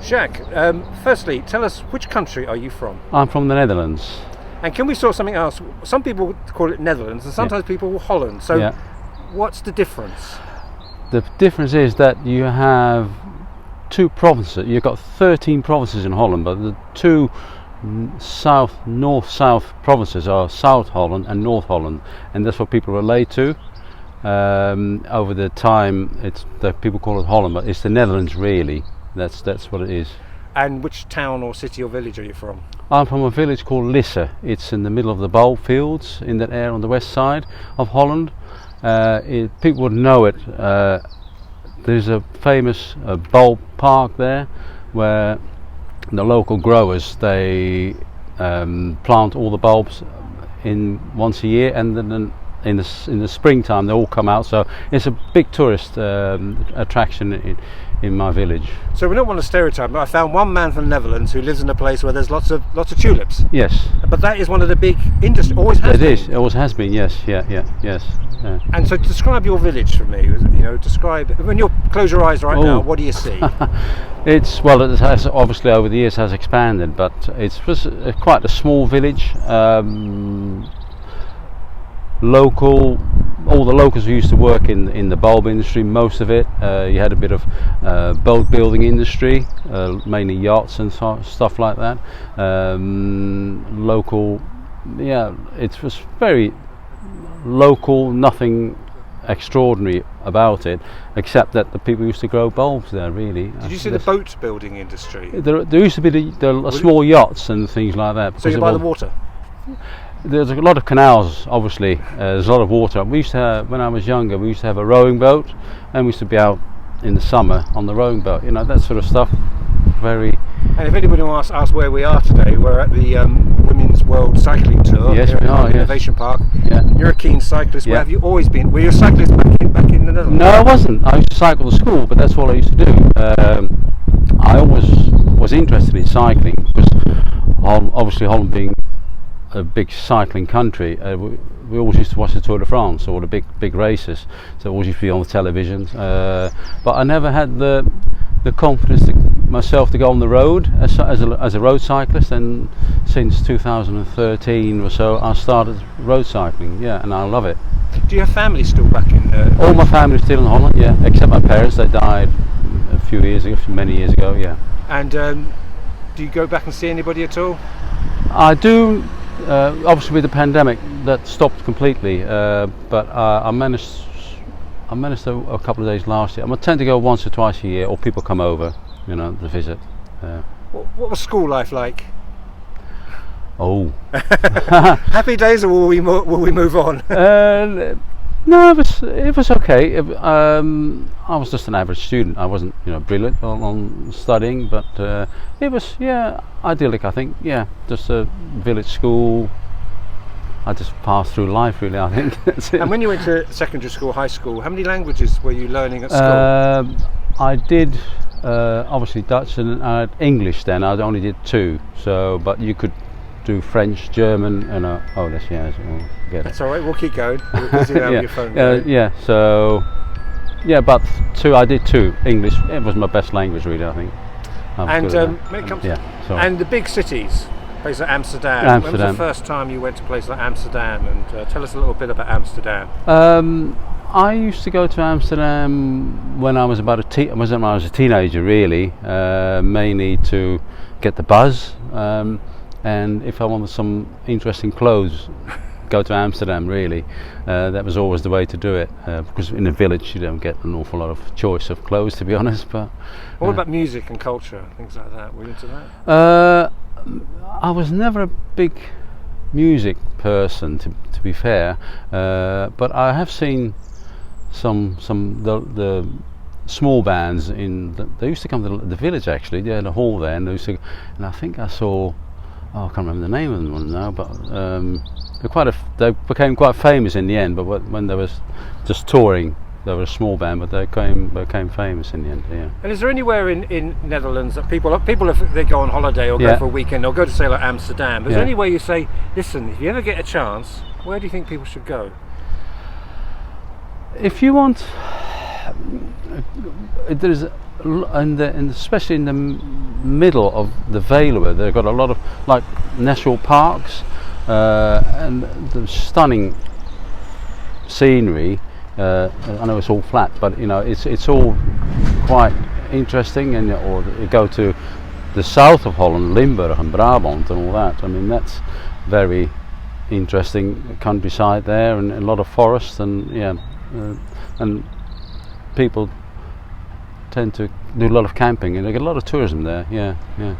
Sjaak, firstly, tell us, which country are you from? I'm from the Netherlands. And can we sort something else? Some people call it Netherlands, and sometimes people will Holland. So, what's the difference? The difference is that you have two provinces. You've got 13 provinces in Holland, but the two north-south provinces are South Holland and North Holland, and that's what people relate to. Over the time, people call it Holland, but it's the Netherlands really. That's what it is. And which town or city or village are you from? I'm from a village called Lisse. It's in the middle of the bulb fields in that area on the west side of Holland. People would know it. There's a famous bulb park there where the local growers, they plant all the bulbs in once a year, and then in the springtime they all come out. So it's a big tourist attraction in my village. So we don't want to stereotype, but I found one man from the Netherlands who lives in a place where there's lots of tulips. Yes. But that is one of the big industries. Always has been. It always has been. Yes. Yes. Yeah. And so, describe your village for me. Describe when you close your eyes right now. What do you see? It has obviously over the years has expanded, but it was quite a small village. All the locals who used to work in the bulb industry, most of it. You had a bit of boat building industry, mainly yachts and stuff like that. It was very local, nothing extraordinary about it, except that the people used to grow bulbs there, really. Did you see the boat building industry? There used to be the small yachts and things like that. So you're by the water? There's a lot of canals, obviously. There's a lot of water. We used to have, when I was younger, we used to have a rowing boat, and we used to be out in the summer on the rowing boat. That sort of stuff. And if anybody wants to ask where we are today, we're at the Women's World Cycling Tour here at Innovation Park. Yeah. You're a keen cyclist. Where have you always been? Were you a cyclist back in the Netherlands? No, I wasn't. I used to cycle to school, but that's all I used to do. I always was interested in cycling because obviously Holland being a big cycling country, we always used to watch the Tour de France or the big races, so it always used to be on the televisions. But I never had the confidence myself to go on the road as a road cyclist, and since 2013 or so I started road cycling, and I love it. Do you have family still back in? All my family's still in Holland, except my parents. They died many years ago, And do you go back and see anybody at all? I do. Obviously with the pandemic that stopped completely, but I managed a couple of days last year. I tend to go once or twice a year, or people come over, to visit. What was school life like? Oh, happy days, or will we move on? No, it was okay. I was just an average student. I wasn't, brilliant on studying, but it was, idyllic. I think, just a village school. I just passed through life, really. I think. That's it. And when you went to secondary school, high school, how many languages were you learning at school? I did obviously Dutch and English. Then I only did 2. So, but you could do French, German, and That's all right. We'll keep going. We're busy now with your phone. But 2. I did 2 English. It was my best language, really. I think. And when it comes and the big cities, places like Amsterdam. When was the first time you went to a place like Amsterdam? And tell us a little bit about Amsterdam. I used to go to Amsterdam when I was a teenager, really, mainly to get the buzz. And if I wanted some interesting clothes, go to Amsterdam, really. That was always the way to do it, because in a village you don't get an awful lot of choice of clothes, to be honest. But what about music and culture, things like that? Were you into that? I was never a big music person, to be fair, but I have seen the small bands they used to come to the village, actually. They had a hall there, and I think I saw, I can't remember the name of them now, but they became quite famous in the end. But when they was just touring, they were a small band, but they became famous in the end. Yeah. And is there anywhere in Netherlands that people if they go on holiday or go for a weekend or go to say like Amsterdam, is there any way you say, listen, if you ever get a chance, where do you think people should go? If you want there's especially in the middle of the Veluwe, they've got a lot of like national parks and the stunning scenery. I know it's all flat, but it's all quite interesting. And or you go to the south of Holland, Limburg and Brabant and all that. I mean, that's very interesting countryside there, and a lot of forest, and and people tend to do a lot of camping, and they get a lot of tourism there.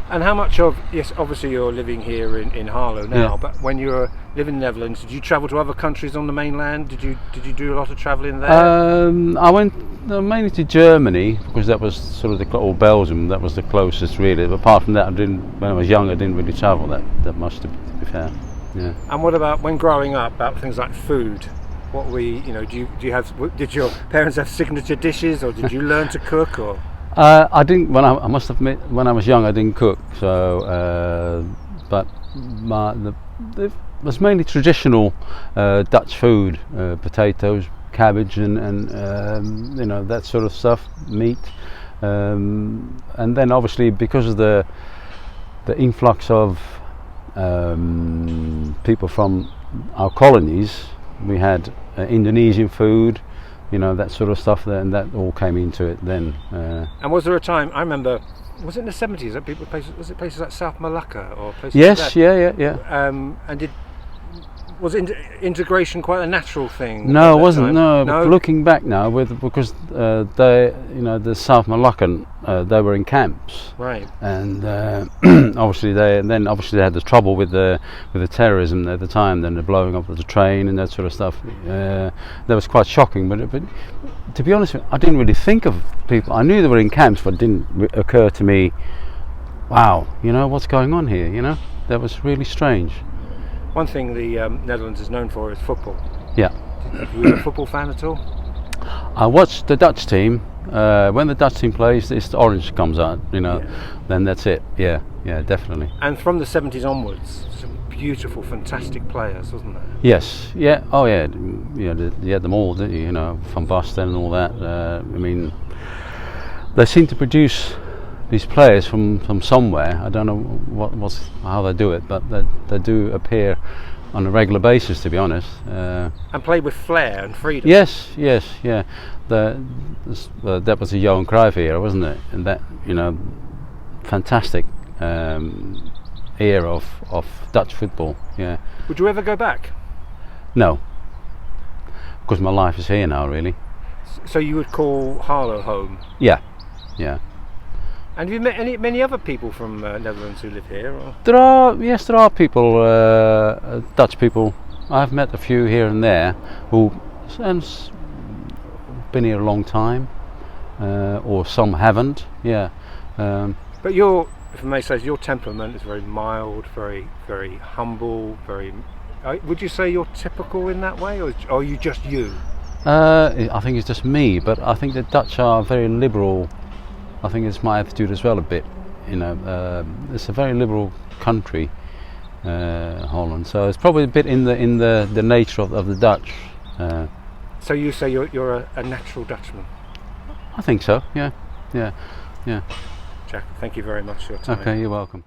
And how much of, yes, obviously you're living here in Harlow now, but when you were living in the Netherlands, did you travel to other countries on the mainland? Did you do a lot of travelling there? I went mainly to Germany, because that was sort of or Belgium, that was the closest really. But apart from that, when I was young, I didn't really travel that much, to be fair. Yeah. And what about when growing up, about things like food? What did your parents have signature dishes, or did you learn to cook, or? I didn't. I must admit, when I was young, I didn't cook. So, but it was mainly traditional Dutch food: potatoes, cabbage, and that sort of stuff, meat, and then obviously because of the influx of people from our colonies, we had Indonesian food, that sort of stuff there, and that all came into it then. And was there a time, I remember, was it in the 70s that was it places like South Malacca or places yes, like that? yeah. And was integration quite a natural thing? No, it wasn't. No, but looking back now, because the South Malaccan, they were in camps, right? And obviously they had the trouble with the terrorism at the time. Then the blowing up of the train and that sort of stuff. That was quite shocking. But to be honest, I didn't really think of people. I knew they were in camps, but it didn't occur to me. Wow, what's going on here? That was really strange. One thing the Netherlands is known for is football. Yeah. Were you a football fan at all? I watched the Dutch team. When the Dutch team plays, the orange comes out, then that's it. Yeah, definitely. And from the 70s onwards, some beautiful, fantastic players, wasn't there? Yes, yeah, oh yeah, you had them all, didn't you? Van Basten and all that. I mean, they seem to produce these players from somewhere. I don't know how they do it, but they do appear on a regular basis, to be honest. And play with flair and freedom. Yes, yeah. That was a Johan Cruyff era, wasn't it? And that, fantastic era of Dutch football. Yeah. Would you ever go back? No, because my life is here now, really. So you would call Harlow home? Yeah. And have you met many other people from Netherlands who live here? Or? There are people, Dutch people. I've met a few here and there who been here a long time, or some haven't. Yeah. But your temperament is very mild, very, very humble, very. Would you say you're typical in that way, or are you just you? I think it's just me, but I think the Dutch are very liberal. I think it's my attitude as well a bit. It's a very liberal country, Holland. So it's probably a bit in the nature of the Dutch. So you say you're a natural Dutchman? I think so. Yeah. Jack, thank you very much for your time. Okay, you're welcome.